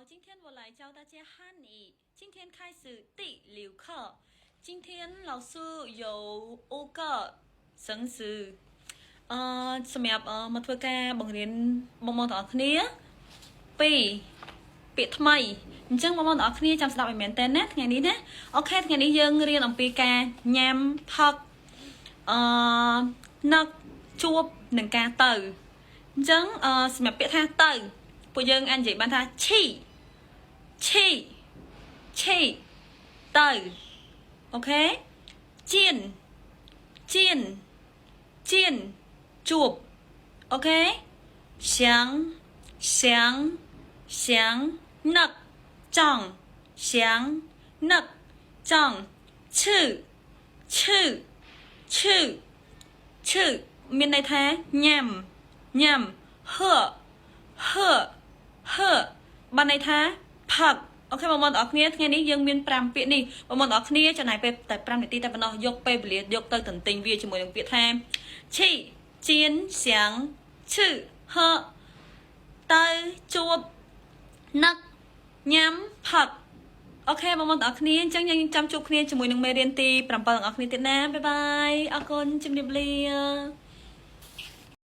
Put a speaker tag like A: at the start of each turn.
A: 今天我来教大家汉语。今天开始第6课。今天老师有5个生词。សម្រាប់មកធ្វើការបង្រៀនបងៗទាំងអស់គ្នា2ពាក្យថ្មីអញ្ចឹងបងៗទាំងអស់គ្នាចាំស្ដាប់ឲ្យមែនតើណាថ្ងៃនេះណាអូខេថ្ងៃនេះយើងរៀនអំពីការញ៉ាំផឹកនឹកជួបនឹងការទៅអញ្ចឹងសម្រាប់ពាក្យថាទៅពួកយើងអាចនិយាយបានថាឈីទៅអូខេជៀនជួបអូខេ想នឹកចង់想នឹកចង់ឈឺមានន័យថាញ៉ាំហឺបានន័យថាផឹកអូខេបងប្អូនទាំងអស់គ្នាថ្ងៃនេះយើងមាន5ពាក្យនេះបងប្អូនទាំងអស់គ្នាចំណាយពេលតែ5នាទីតែប៉ុណ្ណោះយកពេលវេលាយកទៅទន្ទិញវាជាមួយនឹងពាក្យថាឈីជៀនសៀងឈឺហឺទៅជួបនឹកញ៉ាំផឹកអូខេបងប្អូនទាំងអស់គ្នាអញ្ចឹងយើងចាំជួបគ្នាជាមួយនឹងមេរៀនទី7ទាំងអស់គ្នាទៀតណាបាយបាយអរគុណជំរាបលា